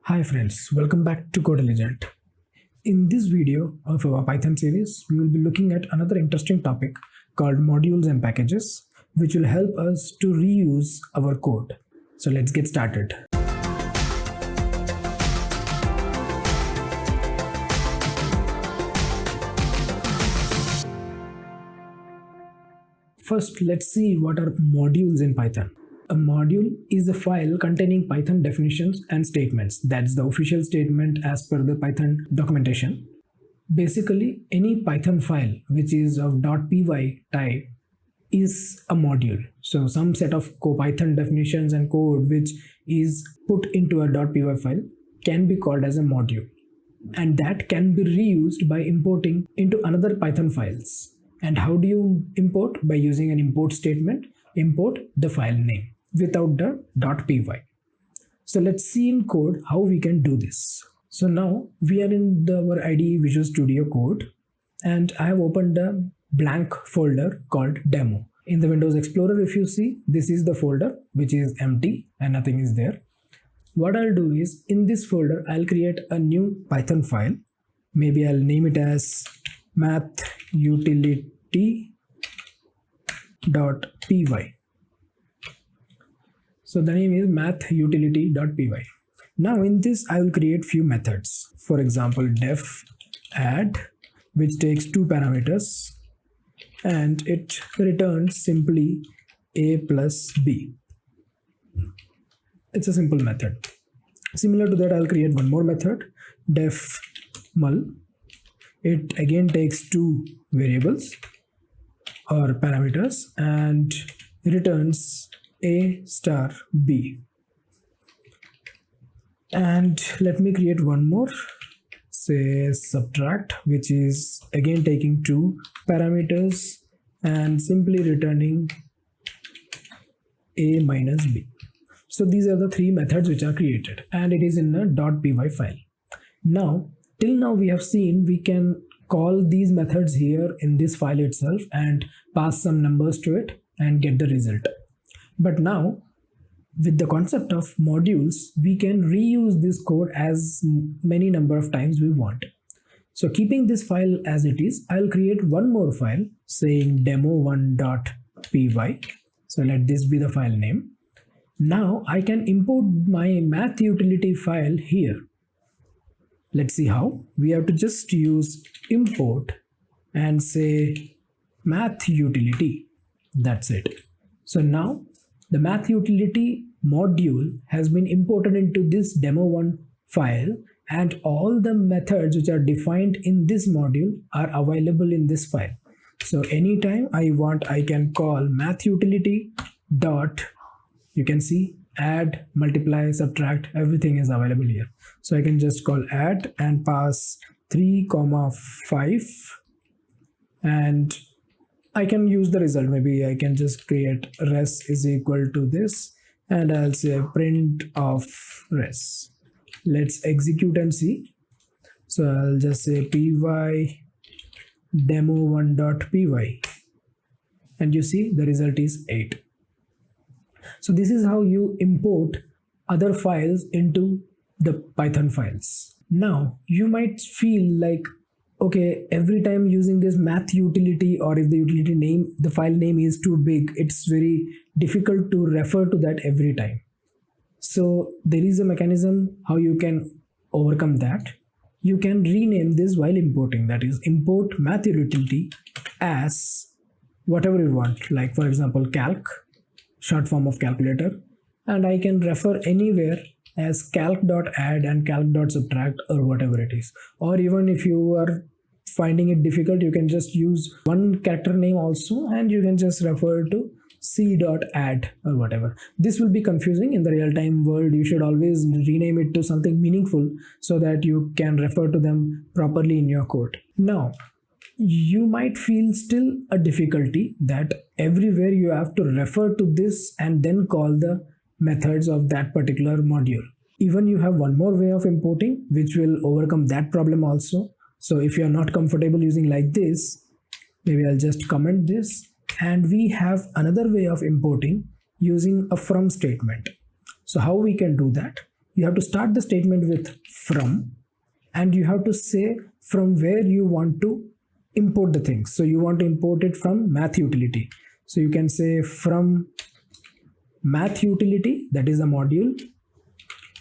Hi friends, welcome back to Codelligent. In this video of our Python series, we will be looking at another interesting topic called modules and packages, which will help us to reuse our code. So let's get started. First, let's see what are modules in Python. A module is a file containing Python definitions and statements. That's the official statement as per the Python documentation. Basically, any Python file which is of .py type is a module. So some set of Python definitions and code which is put into a .py file can be called as a module. And that can be reused by importing into another Python files. And how do you import? By using an import statement, import the file name without the .py. So let's see in code how we can do this. So now we are in our IDE Visual Studio Code and I have opened a blank folder called demo. In the Windows Explorer, if you see, this is the folder which is empty and nothing is there. What I'll do is in this folder, I'll create a new Python file. Maybe I'll name it as mathUtility.py. So the name is mathUtility.py. Now in this I will create few methods. For example, def add, which takes two parameters and it returns simply a plus b. It's a simple method. Similar to that, I'll create one more method, def mul. It again takes two variables or parameters and returns a star b. And let me create one more, say subtract, which is again taking two parameters and simply returning a minus b. So these are the three methods which are created and it is in a .py file. Now, till now we have seen we can call these methods here in this file itself and pass some numbers to it and get the result. But now with the concept of modules, we can reuse this code as many number of times we want. So keeping this file as it is, I'll create one more file saying demo1.py. So let this be the file name. Now I can import my math utility file here. Let's see how. We have to just use import and say math utility. That's it. So now the math utility module has been imported into this demo1 file and all the methods which are defined in this module are available in this file. So anytime I want, I can call math utility dot, you can see add, multiply, subtract, everything is available here. So I can just call add and pass 3, 5 and I can use the result. Maybe I can just create res is equal to this and I'll say print of res. Let's execute and see. So I'll just say py demo1.py and you see the result is 8. So this is how you import other files into the Python files. Now you might feel like, okay, every time using this math utility, or if the utility name, the file name is too big, it's very difficult to refer to that every time. So there is a mechanism how you can overcome that. You can rename this while importing, that is import math utility as whatever you want, like for example calc, short form of calculator, and I can refer anywhere as calc.add and calc.subtract or whatever it is. Or even if you are finding it difficult, you can just use one character name also and you can just refer to c.add or whatever. This will be confusing in the real-time world. You should always rename it to something meaningful so that you can refer to them properly in your code. Now, you might feel still a difficulty that everywhere you have to refer to this and then call the methods of that particular module. Even you have one more way of importing which will overcome that problem also. So if you are not comfortable using like this, maybe I'll just comment this, and we have another way of importing using a from statement. So how we can do that? you have to start the statement with from, and you have to say from where you want to import the things. So you want to import it from math utility. So you can say from math utility, that is a module,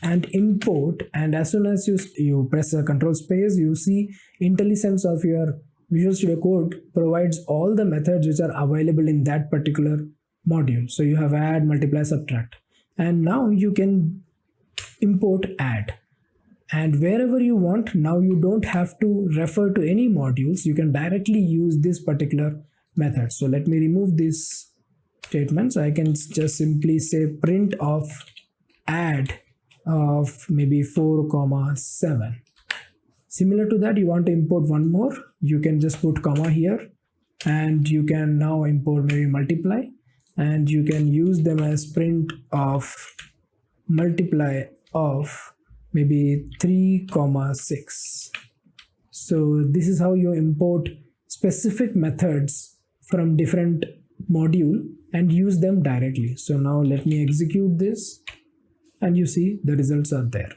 and import, and as soon as you press a control space, you see IntelliSense of your Visual Studio Code provides all the methods which are available in that particular module. So you have add, multiply, subtract, and now you can import add, and wherever you want. Now you don't have to refer to any modules, you can directly use this particular method. So let me remove this statement. So I can just simply say print of add of maybe 4,7. Similar to that, you want to import one more, you can just put comma here, and you can now import maybe multiply, and you can use them as print of multiply of maybe 3,6. So this is how you import specific methods from different module and use them directly. So now let me execute this, and you see the results are there.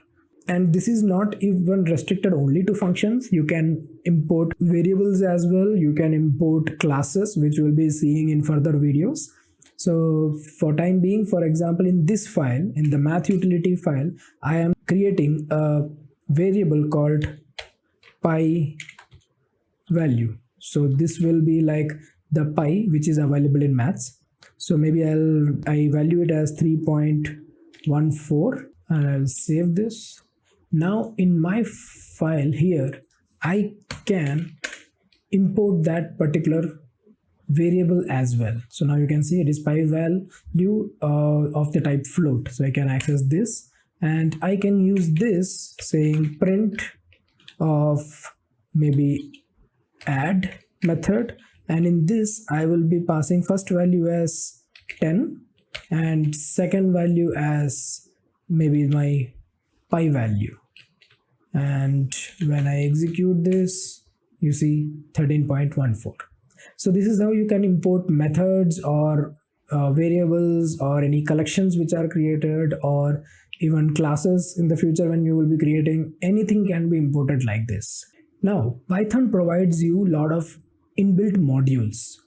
And this is not even restricted only to functions. You can import variables as well. You can import classes, which we'll be seeing in further videos. So for time being, for example, in this file, in the math utility file, I am creating a variable called pi value. So this will be like the pi which is available in maths. So maybe I value it as 3.14, and I'll save this. Now in my file here, I can import that particular variable as well. So now you can see it is pi value of the type float. So I can access this, and I can use this saying print of maybe add method, and in this I will be passing first value as 10 and second value as maybe my pi value. And when I execute this, you see 13.14. So this is how you can import methods or variables or any collections which are created, or even classes in the future when you will be creating. Anything can be imported like this. Now Python provides you a lot of inbuilt modules.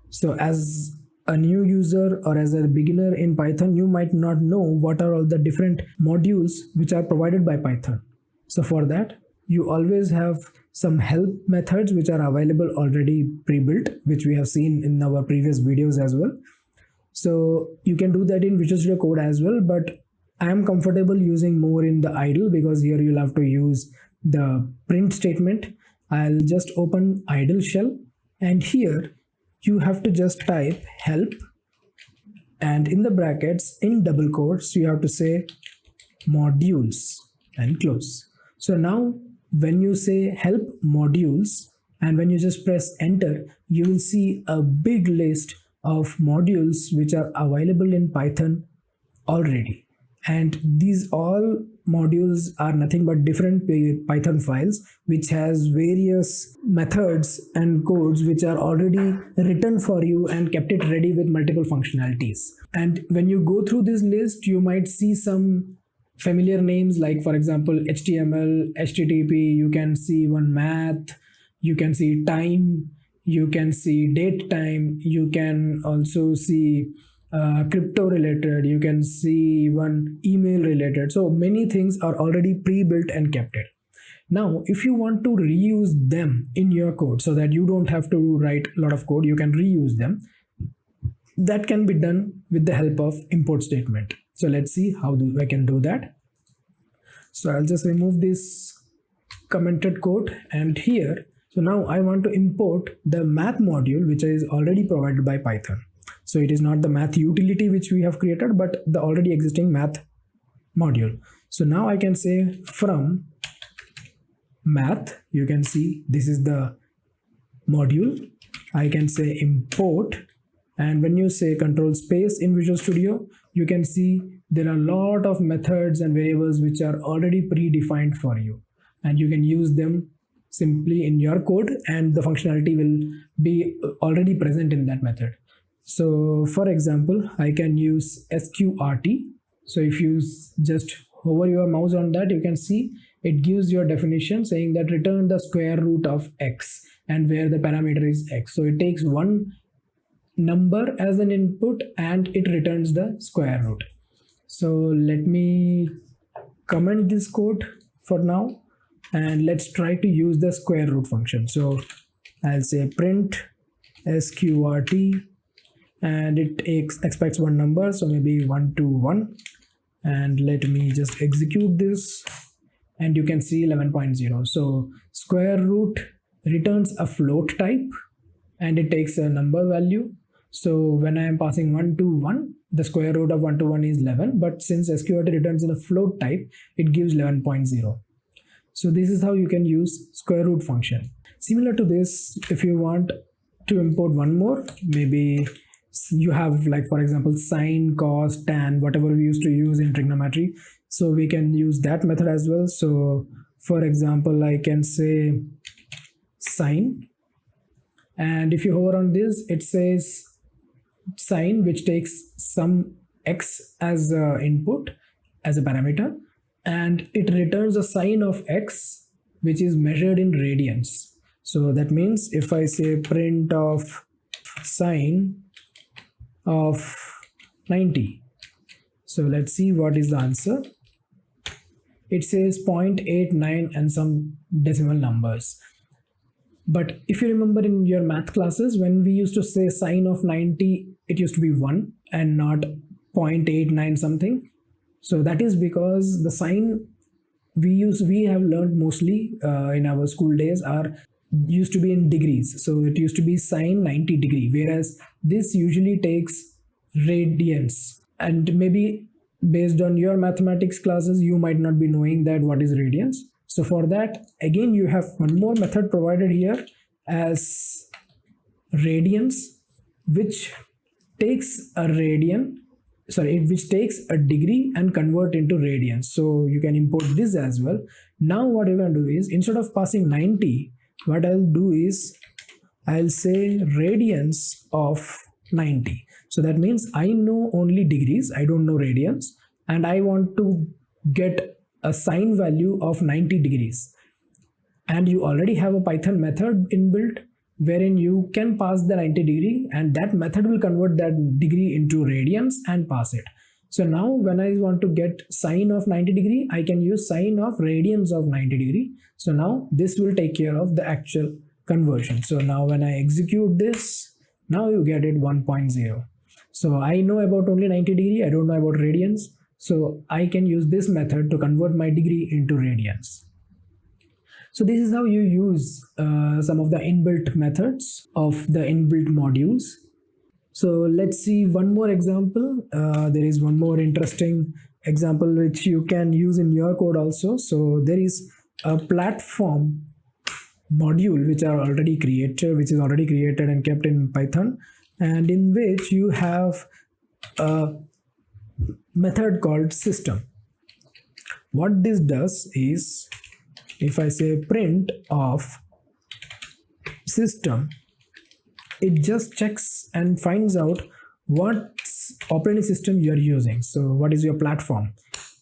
So as a new user or as a beginner in Python, you might not know what are all the different modules which are provided by Python. So for that, you always have some help methods which are available already pre-built, which we have seen in our previous videos as well. So you can do that in Visual Studio Code as well, but I am comfortable using more in the idle, because here you'll have to use the print statement. I'll just open idle shell, and here you have to just type help, and in the brackets in double quotes you have to say modules and close. So now when you say help modules, and when you just press enter, you will see a big list of modules which are available in Python already. And these all modules are nothing but different Python files which has various methods and codes which are already written for you and kept it ready with multiple functionalities. And when you go through this list, you might see some familiar names, like for example HTML, HTTP, you can see one math, you can see time, you can see date time, you can also see crypto related, you can see one email related. So many things are already pre-built and kept it. Now if you want to reuse them in your code so that you don't have to write a lot of code, you can reuse them. That can be done with the help of import statement. So let's see how I can do that. So I'll just remove this commented code, and here, so now I want to import the math module which is already provided by Python. So it is not the math utility which we have created, but the already existing math module. So now I can say from math, you can see this is the module. I can say import, and when you say control space in Visual Studio, you can see there are a lot of methods and variables which are already predefined for you, and you can use them simply in your code, and the functionality will be already present in that method. So for example, I can use sqrt. So if you just hover your mouse on that, you can see it gives your definition saying that return the square root of x, and where the parameter is x. So it takes one number as an input and it returns the square root. So let me comment this code for now, and let's try to use the square root function. So I'll say print sqrt, and it expects one number, so maybe 121, and let me just execute this, and you can see 11.0. So square root returns a float type and it takes a number value. So when I am passing 1 to 1, the square root of 1 to 1 is 11, but since sqrt returns in a float type, it gives 11.0. So this is how you can use square root function. Similar to this, if you want to import one more, maybe you have, like, for example, sine, cos, tan, whatever we used to use in trigonometry. So we can use that method as well. So for example, I can say sine, and if you hover on this, it says sine, which takes some x as input, as a parameter, and it returns a sine of x which is measured in radians. So that means if I say print of sine of 90, so let's see what is the answer. It says 0.89 and some decimal numbers. But if you remember in your math classes, when we used to say sine of 90, it used to be 1 and not 0.89 something. So that is because the sine we have learned mostly in our school days are used to be in degrees. So it used to be sine 90 degree, whereas this usually takes radians. And maybe based on your mathematics classes, you might not be knowing that what is radians. So for that, again, you have one more method provided here as radians, which takes a which takes a degree and convert into radians. So you can import this as well. Now what you're going to do is, instead of passing 90, what I'll do is I'll say radians of 90. So that means I know only degrees, I don't know radians, and I want to get a sine value of 90 degrees. And you already have a Python method inbuilt wherein you can pass the 90 degree, and that method will convert that degree into radians and pass it. So now when I want to get sine of 90 degree, I can use sine of radians of 90 degree. So now this will take care of the actual conversion. So now when I execute this, now you get it 1.0. So I know about only 90 degree, I don't know about radians. So I can use this method to convert my degree into radians. So this is how you use some of the inbuilt methods of the inbuilt modules. So let's see one more example. There is one more interesting example which you can use in your code also. So there is a platform module which is already created and kept in Python, and in which you have a method called system. What this does is, if I say print of system, it just checks and finds out what operating system you are using. So what is your platform?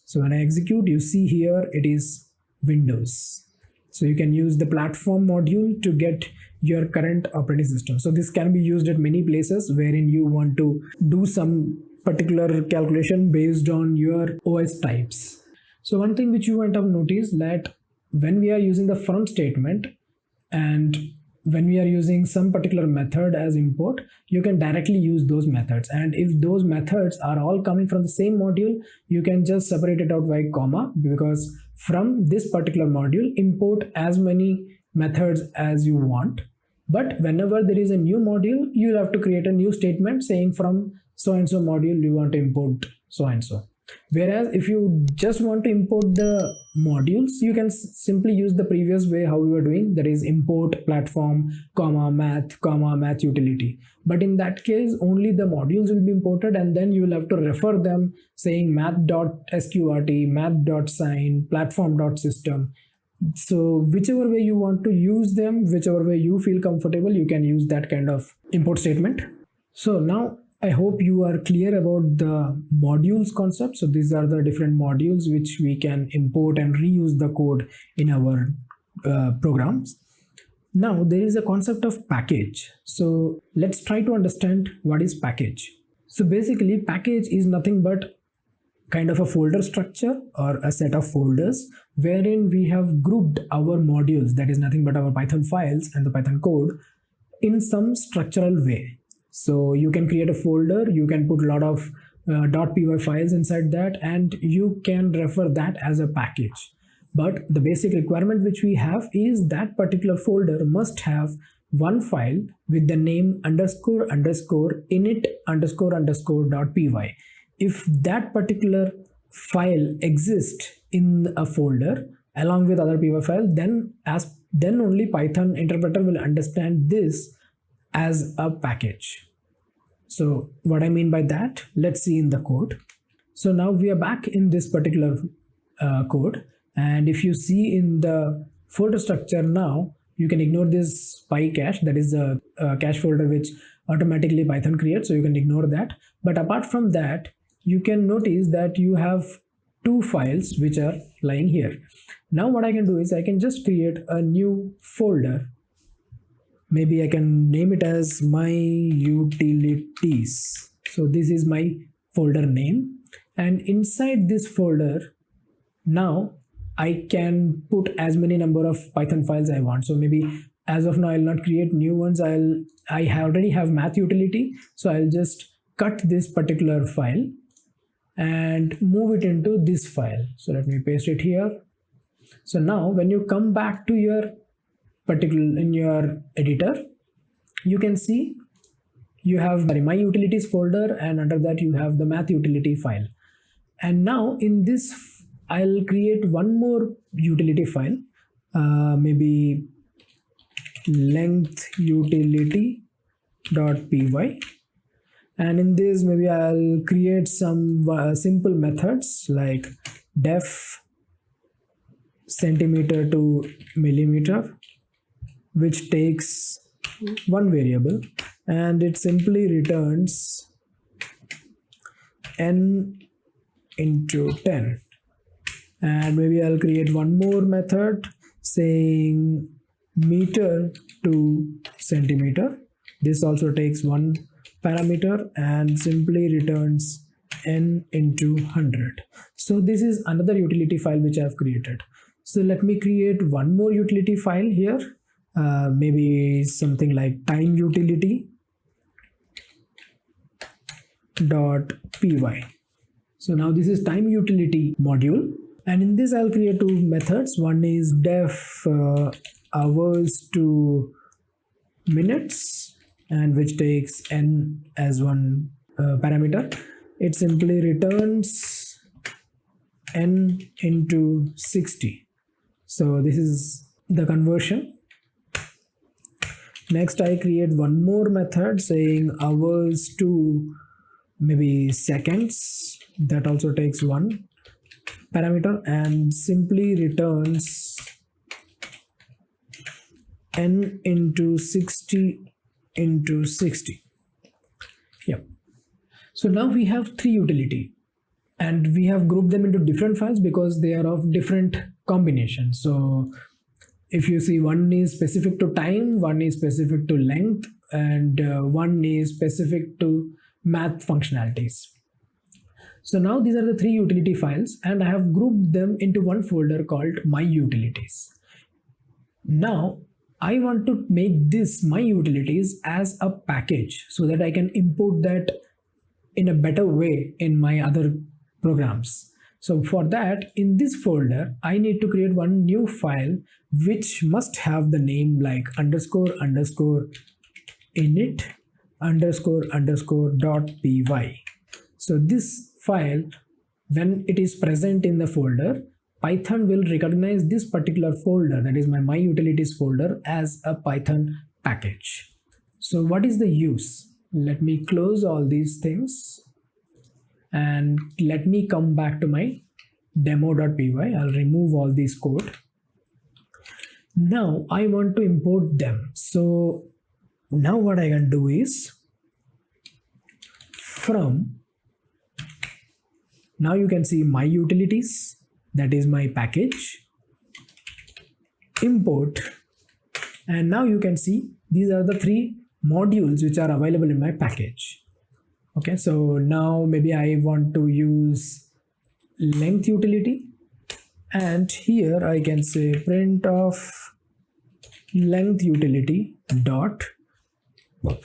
So when I execute, you see here it is Windows. So you can use the platform module to get your current operating system. So this can be used at many places wherein you want to do some particular calculation based on your OS types. So one thing which you might have noticed, that when we are using the from statement and when we are using some particular method as import, you can directly use those methods. And if those methods are all coming from the same module, you can just separate it out by comma, because from this particular module, import as many methods as you want. But whenever there is a new module, you'll have to create a new statement saying from so and so module you want to import so and so. Whereas if you just want to import the modules, you can simply use the previous way how we were doing, that is import platform, math utility. But in that case, only the modules will be imported, and then you will have to refer them saying math.sqrt, math.sine, platform.system. So whichever way you want to use them, whichever way you feel comfortable, you can use that kind of import statement. So now I hope you are clear about the modules concept. So these are the different modules which we can import and reuse the code in our programs. Now there is a concept of package. So let's try to understand what is package. So basically package is nothing but kind of a folder structure or a set of folders wherein we have grouped our modules, that is nothing but our Python files and the Python code, in some structural way. So you can create a folder, you can put a lot of .py files inside that, and you can refer that as a package. But the basic requirement which we have is that particular folder must have one file with the name underscore underscore init underscore underscore .py. If that particular file exists in a folder along with other py file, then only Python interpreter will understand this as a package. So what I mean by that, let's see in the code. So now we are back in this particular code, and if you see in the folder structure now, you can ignore this PyCache, that is a cache folder which automatically Python creates, so you can ignore that. But apart from that, you can notice that you have two files which are lying here. Now what I can do is I can just create a new folder. Maybe I can name it as my utilities. So this is my folder name, and inside this folder now I can put as many number of Python files I want. So maybe as of now I'll not create new ones. I already have math utility, so I'll just cut this particular file and move it into this file. So let me paste it here. So now when you come back to your in your editor, you can see you have my utilities folder, and under that you have the math utility file. And now in this I'll create one more utility file, maybe length utility.py, and in this maybe I'll create some simple methods like def centimeter to millimeter, which takes one variable and it simply returns n into 10. And maybe I'll create one more method saying meter to centimeter. This also takes one parameter and simply returns n into 100. So this is another utility file which I have created. So let me create one more utility file here, maybe something like time utility .py. So now this is time utility module, and in this I'll create two methods. One is def hours to minutes, and which takes n as one parameter. It simply returns n into 60. So this is the conversion. Next I create one more method saying hours to maybe seconds. That also takes one parameter and simply returns n into 60 into 60. Yep. So now we have three utility, and we have grouped them into different files because they are of different combinations. So if you see, one is specific to time, one is specific to length, and one is specific to math functionalities. So now these are the three utility files, and I have grouped them into one folder called my utilities. Now I want to make this my utilities as a package so that I can import that in a better way in my other programs. So for that, in this folder, I need to create one new file which must have the name like underscore underscore init underscore underscore .py. So this file, when it is present in the folder, Python will recognize this particular folder, that is my utilities folder, as a Python package. So what is the use? Let me close all these things and let me come back to my demo.py. I'll remove all this code. Now I want to import them. So now what I can do is, from, now you can see my utilities, that is my package, import, and now you can see these are the three modules which are available in my package. Okay, so now maybe I want to use length utility, and here I can say print of length utility dot,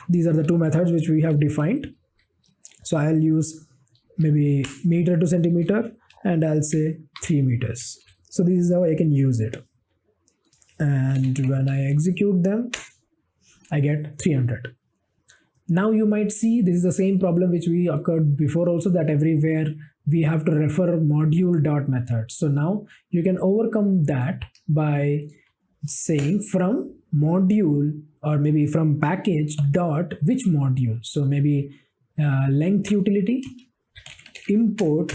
these are the two methods which we have defined. So I'll use maybe meter to centimeter, and I'll say 3 meters. So this is how I can use it. And when I execute them, I get 300. Now you might see this is the same problem which we occurred before also, that everywhere we have to refer module dot method. So now you can overcome that by saying from module, or maybe from package dot which module. So maybe length utility import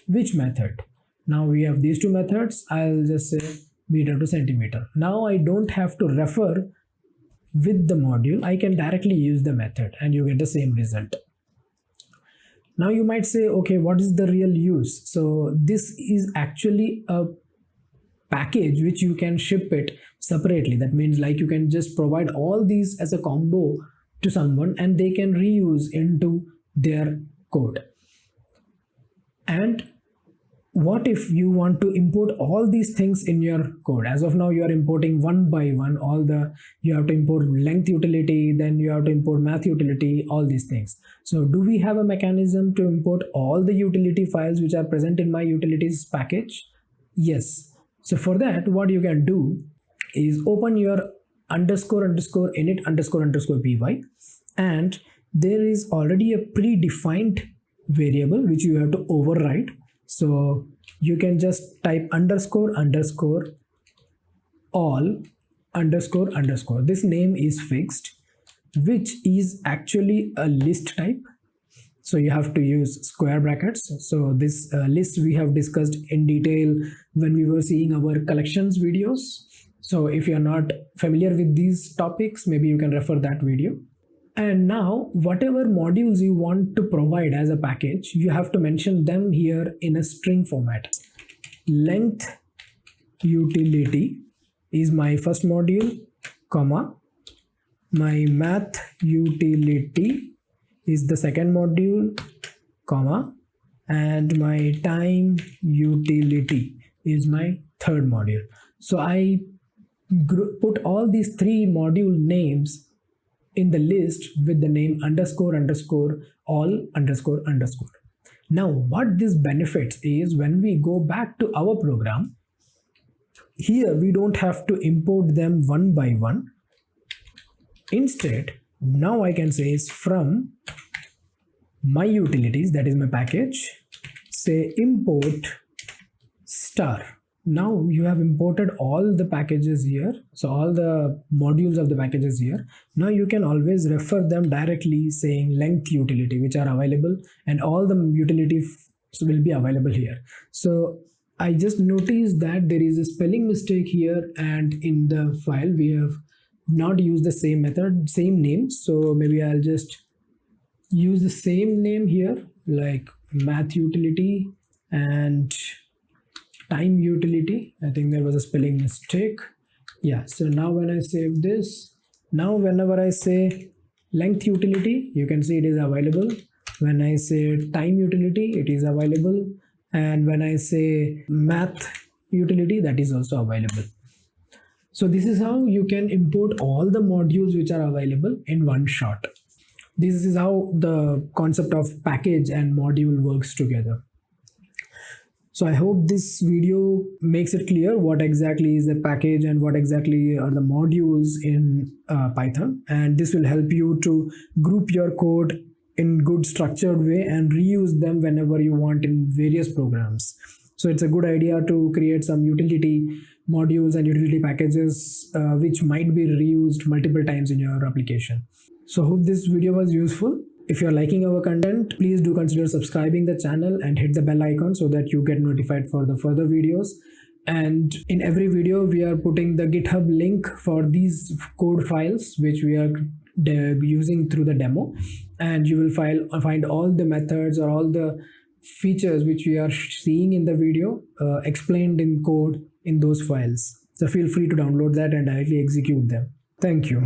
which method. Now we have these two methods. I'll just say meter to centimeter. Now I don't have to refer with the module, I can directly use the method and you get the same result. Now you might say, okay, what is the real use? So this is actually a package which you can ship it separately. That means like you can just provide all these as a combo to someone and they can reuse into their code. And what if you want to import all these things in your code? As of now, you are importing one by one, you have to import length utility, then you have to import math utility, all these things. So do we have a mechanism to import all the utility files which are present in my utilities package? Yes. So for that, what you can do is open your __init__py, and there is already a predefined variable which you have to override. So you can just type __all __. This name is fixed, which is actually a list type. So you have to use square brackets. So this list we have discussed in detail when we were seeing our collections videos. So if you're not familiar with these topics, maybe you can refer that video. And now whatever modules you want to provide as a package, you have to mention them here in a string format. Length utility is my first module, comma, my math utility is the second module, comma, and my time utility is my third module. So I put all these three module names in the list with the name __all__. Now what this benefits is when we go back to our program, here we don't have to import them one by one. Instead, now I can say is from my utilities, that is my package, say import star. Now you have imported all the packages here, so all the modules of the packages here. Now you can always refer them directly saying length utility, which are available, and all the utilities will be available here. So I just noticed that there is a spelling mistake here, and in the file we have not used the same method, same name. So maybe I'll just use the same name here, like math utility and time utility. I think there was a spelling mistake. Yeah, so now when I save this, now whenever I say length utility, you can see it is available. When I say time utility, it is available. And when I say math utility, that is also available. So this is how you can import all the modules which are available in one shot. This is how the concept of package and module works together. So I hope this video makes it clear what exactly is the package and what exactly are the modules in Python. And this will help you to group your code in good structured way and reuse them whenever you want in various programs. So it's a good idea to create some utility modules and utility packages which might be reused multiple times in your application. So hope this video was useful. If you're liking our content, please do consider subscribing the channel and hit the bell icon so that you get notified for the further videos. And in every video, we are putting the GitHub link for these code files, which we are using through the demo. and you will find all the methods or all the features which we are seeing in the video explained in code in those files. So feel free to download that and directly execute them. Thank you.